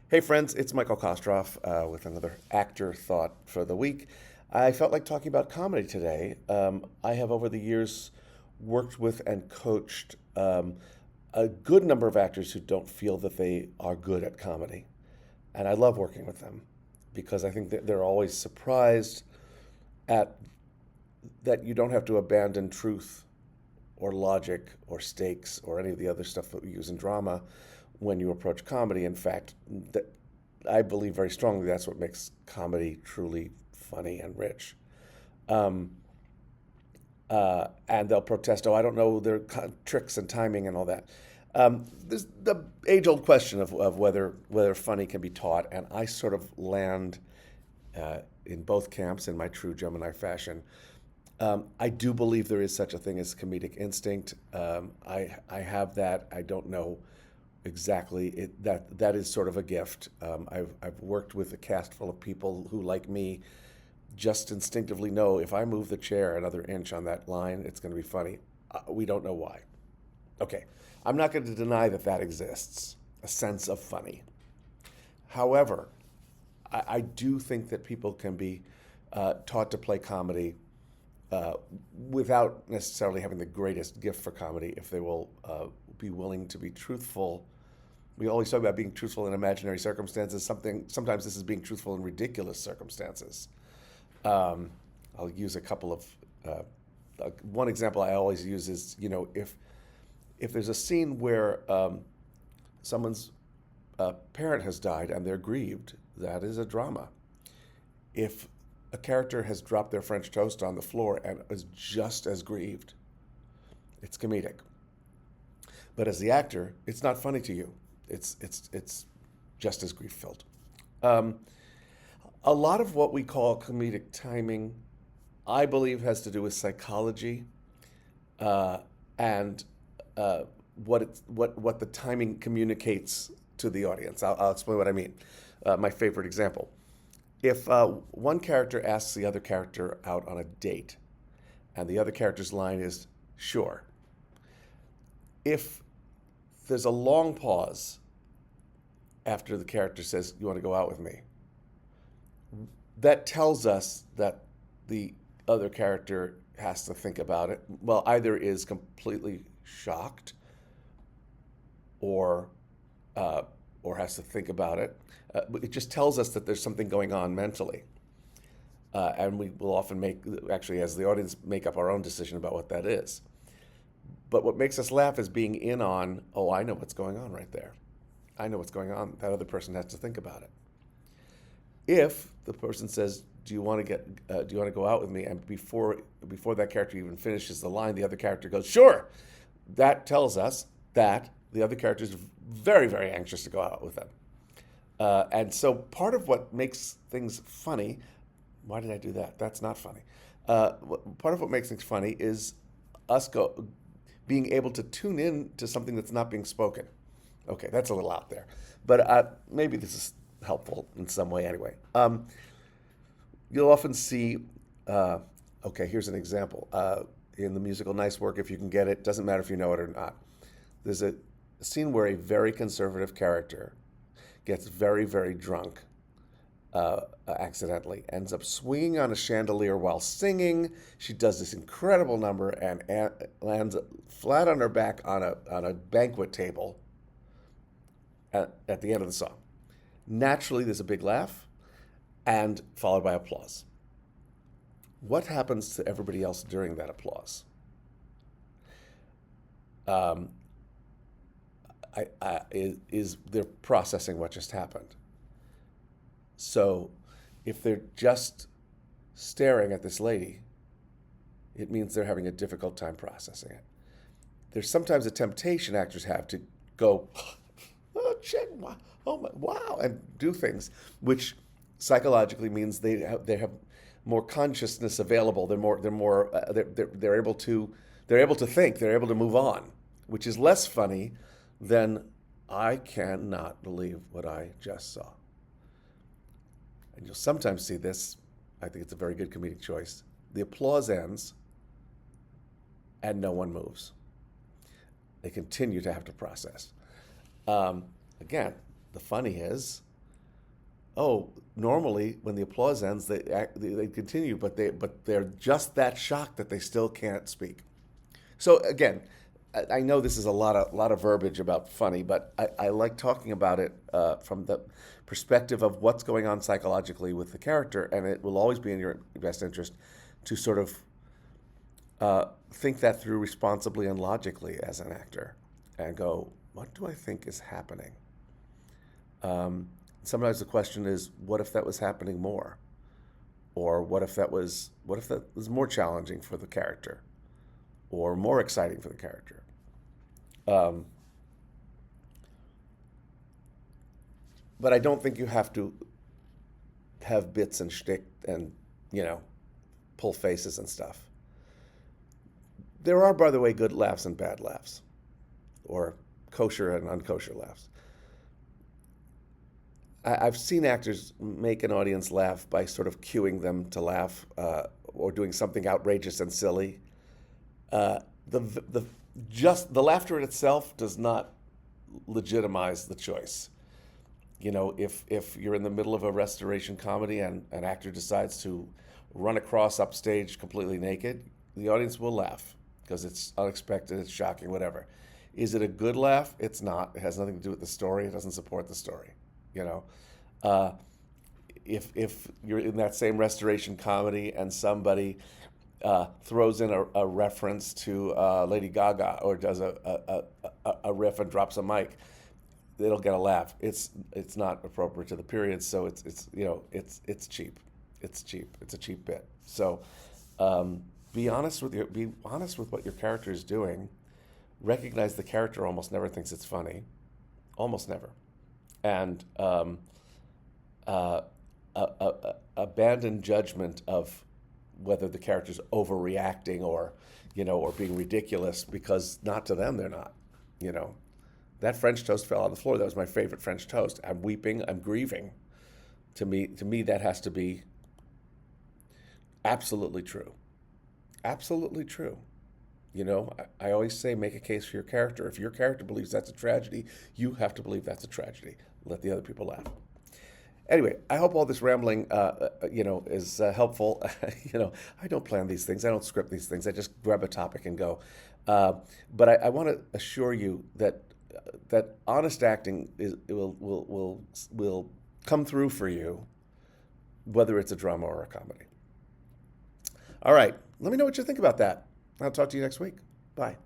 Hey friends, it's Michael Kostroff with another actor thought for the week. I felt like talking about comedy today. I have over the years worked with and coached a good number of actors who don't feel that they are good at comedy. And I love working with them because I think that they're always surprised at that you don't have to abandon truth or logic or stakes or any of the other stuff that we use in drama when you approach comedy. In fact, that I believe very strongly that's what makes comedy truly funny and rich. Um, and they'll protest, oh, I don't know their tricks and timing and all that. There's the age-old question of whether funny can be taught, and I sort of land in both camps in my true Gemini fashion. I do believe there is such a thing as comedic instinct. I have that. I don't know exactly that is sort of a gift. I've worked with a cast full of people who, like me, just instinctively know if I move the chair another inch on that line, it's going to be funny. We don't know why. Okay, I'm not going to deny that that exists, a sense of funny. However, I do think that people can be taught to play comedy uh, without necessarily having the greatest gift for comedy if they will be willing to be truthful. We always talk about being truthful in imaginary circumstances. Sometimes this is being truthful in ridiculous circumstances. Um, I'll use a couple of one example I always use is if there's a scene where someone's parent has died and they're grieved, that is a drama. If a character has dropped their French toast on the floor and is just as grieved, it's comedic. But as the actor, it's not funny to you. It's just as grief filled. Um, a lot of what we call comedic timing, I believe, has to do with psychology uh, and what the timing communicates to the audience. I'll explain what I mean. My favorite example: if one character asks the other character out on a date, and the other character's line is "sure," if there's a long pause after the character says, "You want to go out with me?" that tells us that the other character has to think about it. Well, either is completely shocked or uh, or has to think about it. It just tells us that there's something going on mentally, and we will often actually, as the audience, make up our own decision about what that is. But what makes us laugh is being in on, oh, I know what's going on right there. I know what's going on. That other person has to think about it. If the person says, do you want to go out with me?" and before that character even finishes the line, the other character goes, "Sure," that tells us that the other character is very, very anxious to go out with them. And so part of what makes things funny, why did I do that? That's not funny. Part of what makes things funny is us being able to tune in to something that's not being spoken. Okay, that's a little out there, but maybe this is helpful in some way anyway. You'll often see, uh, okay, here's an example. In the musical Nice Work, if you can get it, doesn't matter if you know it or not. There's a scene where a very conservative character gets very, very drunk accidentally, ends up swinging on a chandelier while singing. She does this incredible number and lands flat on her back on a banquet table at the end of the song. Naturally, there's a big laugh and followed by applause. What happens to everybody else during that applause? Um, is they're processing what just happened. So if they're just staring at this lady, it means they're having a difficult time processing it. There's sometimes a temptation actors have to go, "Oh, check, oh my, wow," and do things, which psychologically means they have more consciousness available. They're able to think. They're able to move on, which is less funny than "I cannot believe what I just saw." And you'll sometimes see this. I think it's a very good comedic choice. The applause ends and no one moves. They continue to have to process. Um, Again, the funny is oh, normally when the applause ends, they continue, but they're just that shocked that they still can't speak. So again, I know this is a lot of verbiage about funny, but I like talking about it from the perspective of what's going on psychologically with the character, and it will always be in your best interest to sort of think that through responsibly and logically as an actor, and go, what do I think is happening? Sometimes the question is, what if that was happening more, or what if that was more challenging for the character, or more exciting for the character? Um, but I don't think you have to have bits and shtick and you know pull faces and stuff. There are, by the way, good laughs and bad laughs, or kosher and unkosher laughs. I've seen actors make an audience laugh by sort of cueing them to laugh or doing something outrageous and silly. The just the laughter in itself does not legitimize the choice. You know, if you're in the middle of a restoration comedy and an actor decides to run across upstage completely naked, the audience will laugh because it's unexpected, it's shocking, whatever. Is it a good laugh? It's not. It has nothing to do with the story. It doesn't support the story. You know, uh, if you're in that same restoration comedy and somebody throws in a reference to Lady Gaga or does a riff and drops a mic, it'll get a laugh. It's not appropriate to the period, so it's you know it's cheap. It's cheap. It's a cheap bit. So be honest with what your character is doing. Recognize the character almost never thinks it's funny, almost never, and abandon judgment of whether the character's overreacting or or being ridiculous, because not to them they're not. You know, that French toast fell on the floor. That was my favorite French toast. I'm weeping. I'm grieving. To me, that has to be absolutely true. Absolutely true. I always say make a case for your character. If your character believes that's a tragedy, you have to believe that's a tragedy. Let the other people laugh. Anyway, I hope all this rambling, is helpful. I don't plan these things. I don't script these things. I just grab a topic and go. But I want to assure you that honest acting will come through for you, whether it's a drama or a comedy. All right, let me know what you think about that. I'll talk to you next week. Bye.